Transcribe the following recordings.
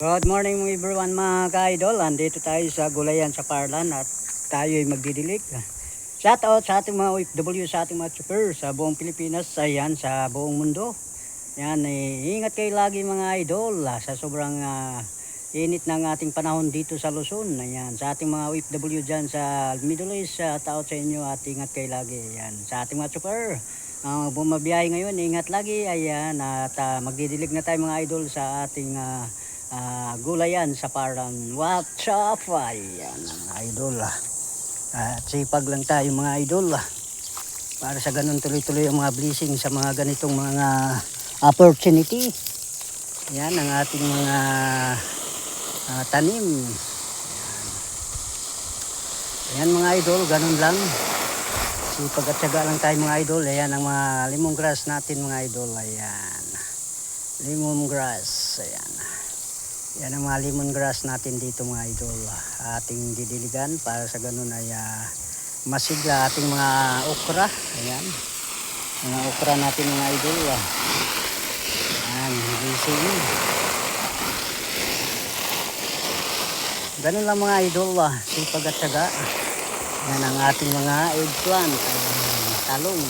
Good morning everyone mga ka-idol. Andito tayo sa gulayan sa Parlan at tayo ay magdidilig. Shout out sa ating mga OFW, sa ating mga chopper sa buong Pilipinas, ayan, sa buong mundo. Yan, ingat kayo lagi mga idol sa sobrang init ng ating panahon dito sa Luzon. Ayan, sa ating mga OFW dyan sa Middle East, shout out sa inyo at ingat kayo lagi. Ayan, sa ating mga chopper bumabiyahe ngayon, ingat lagi. Ayan, at magdidilig na tayo mga idol sa ating gulayan sa Parlan. What's up? Ayan mga idol. At sipag lang tayo mga idol. Para sa ganun tuloy-tuloy ang mga blessing sa mga ganitong mga opportunity. Ayan ang ating mga tanim. Ayan mga idol, ganun lang. Sipag at syaga lang tayo mga idol. Ayan ang mga lemongrass natin mga idol. Ayan. Lemongrass. Ayan. Yan ang mga lemongrass natin dito mga idol. Ating didiligan para sa ganun ay masigla ating mga okra. Ayan. Mga okra natin mga idol. Ayan. Gising. Ganun lang mga idol. Sipag at syaga. Yan ang ating mga eggplant. Ayan. Talong.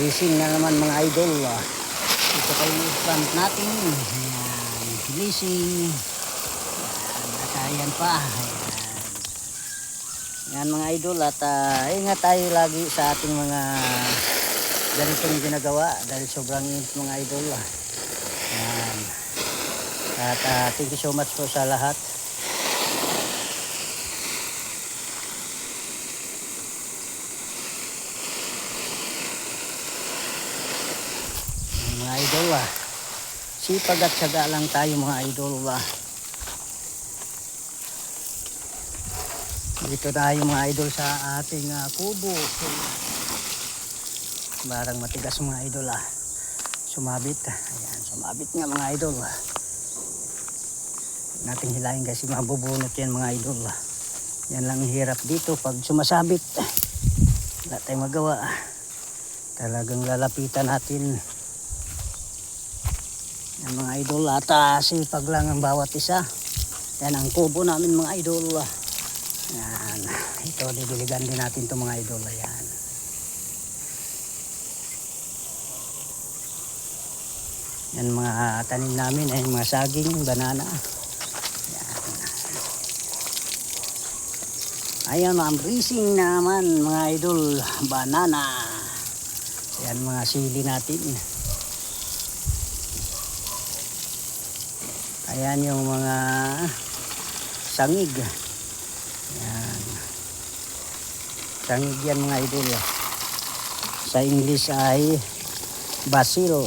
Gising na naman mga idol. Ito pa yung eggplant natin. Ayan. Blessing. At ayan pa. Ayan mga idol at ingat tayo lagi sa ating mga ganitong ginagawa dahil sobrang init mga idol. Ayan. At thank you so much po sa lahat. Ayan, mga idol sipag at syaga lang tayo mga idol. Dito tayo mga idol sa ating kubo. Barang matigas mga idol sumabit. Ayan, sumabit nga mga idol. Nating hilahin kasi mabubunot yan mga idol. Yan lang hirap dito pag sumasabit. Wala tayong magawa. Talagang lalapitan natin. Yan mga idol at sipag lang ang bawat isa. Yan ang kubo namin mga idol. Yan. Ito didiligan din natin itong mga idol. Ayan. Yan mga tanim namin ay mga saging, banana. Yan. Ayan mga breezing naman mga idol. Banana. Yan mga sili natin. Ayan yung mga sangig. Ayan. Sangig yan mga idol. Sa English ay basil.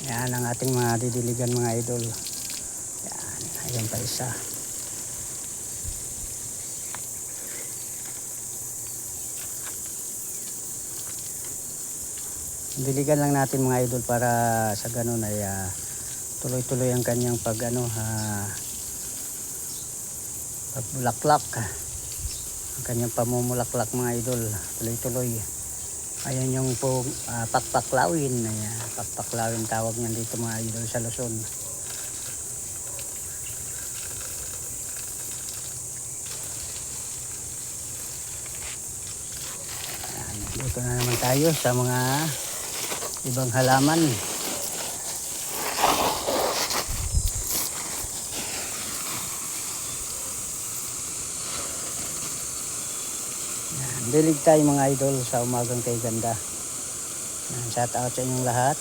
Yan ang ating mga didiligan mga idol. Yan, ayan pa isa. Diligan lang natin mga idol para sa ganun ay tuloy-tuloy ang kanyang pagbulaklak. Ang kanyang pamumulaklak mga idol, tuloy-tuloy. Ayan yung pakpaklawin. Ayan, pakpaklawin tawag niyan dito mga idol sa Luzon. Ayan, dito na naman tayo sa mga ibang halaman. Dilig tayo mga idol sa umagang kay ganda. Shout out sa inyong lahat.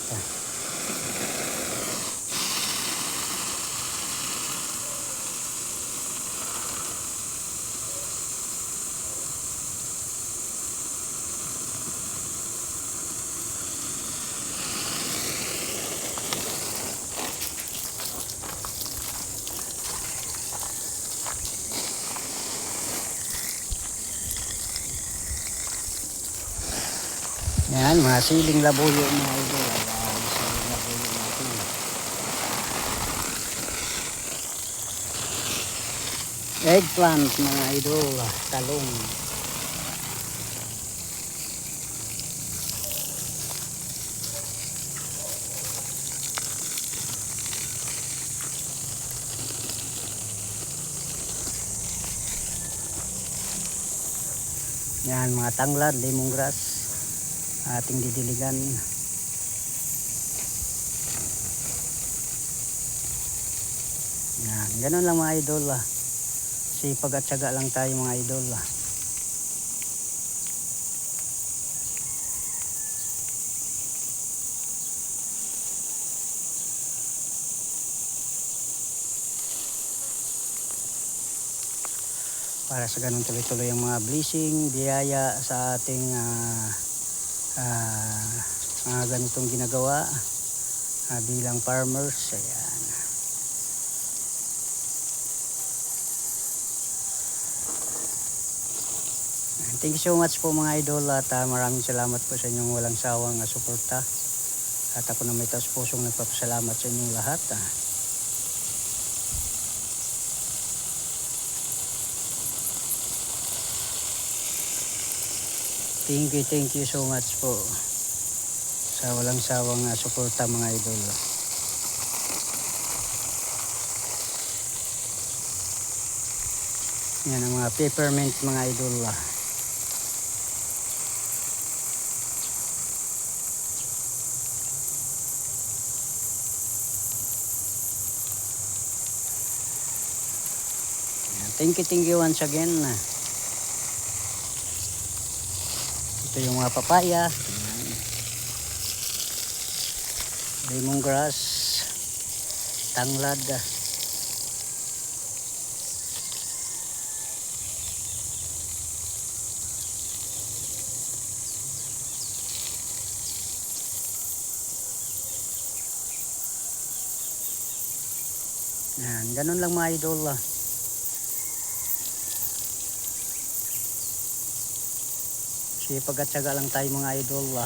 Yan, mga siling labuyo mga idol. Ayan, siling labuyo natin. Eggplant mga idol, talong. Yan mga tanglad, lemongrass, ating didiligan. Yan, ganun lang mga idol. Sipag at syaga lang tayo mga idol. Para sa ganun tuloy-tuloy ang mga blessing, biyaya sa ating mga ganitong ginagawa bilang farmers. Ayan. Thank you so much po mga idol at maraming salamat po sa inyong walang sawang suporta. At ako na may taos pusong nagpapasalamat sa inyong lahat. Thank you so much po sa walang sawang suporta mga idol. Yan ang mga peppermint mga idol. Thank you once again. Ito yung mga papaya, lemongrass, tanglad. Yan, ganun lang mga idol. Sipag at syaga lang tayo mga idol.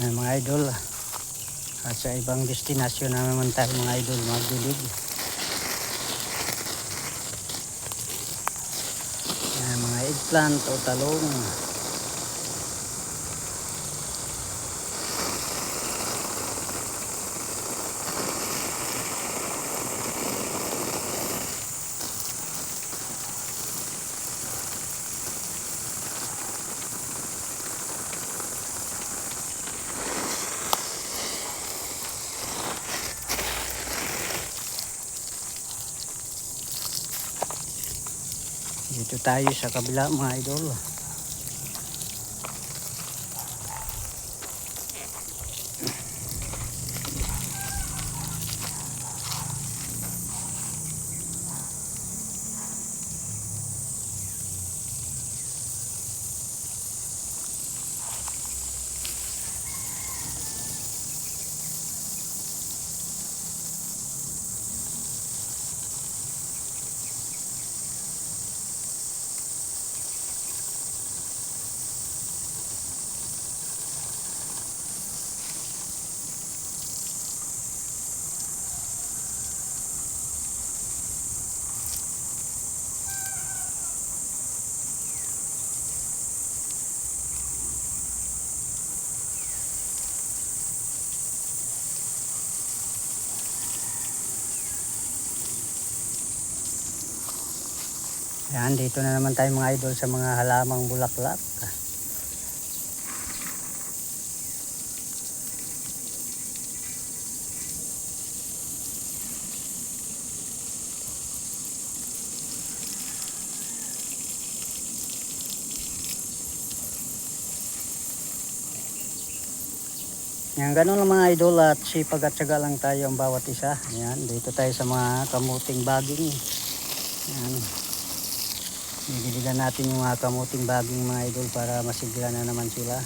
Yan mga idol. At sa ibang destinasyon na naman tayo mga idol magdilig. Yan mga eggplant o talong. Dito tayo sa kabila mga idol. Yan, dito na naman tayo mga idol sa mga halamang bulaklak. Yan, ganun lang mga idol, at sipag at syaga lang tayo ang bawat isa. Yan, dito tayo sa mga kamuting baging. Yan, didiligan natin yung mga kamuting baging mga idol para masigla na naman sila.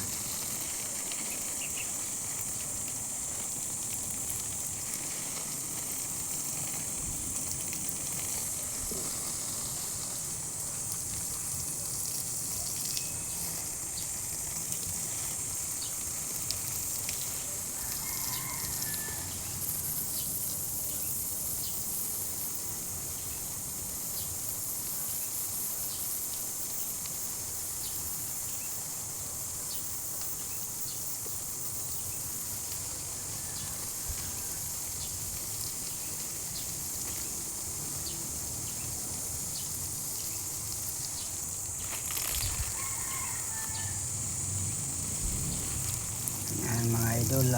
Yan mga idol.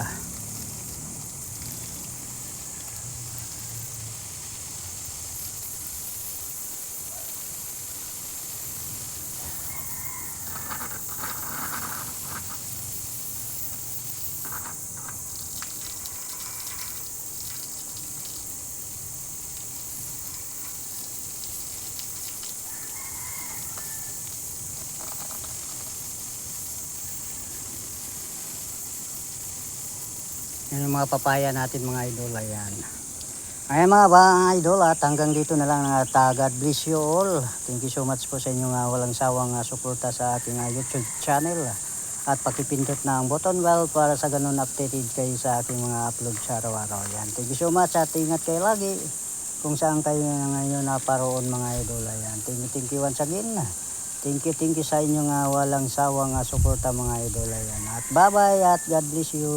Yan yung mga papaya natin mga idol. Ayan. Ayan mga idol, at hanggang dito na lang. God bless you all. Thank you so much po sa inyong walang sawang suporta sa aking YouTube channel. At pakipindot na ang button bell para sa ganun updated kayo sa aking mga upload sa araw-araw. Ayan. Thank you so much, at ingat kayo lagi kung saan kayo ngayon naparoon mga idol. Ayan. Thank you once again. Thank you sa inyong walang sawang suporta mga idol. Ayan. At bye bye, at God bless you.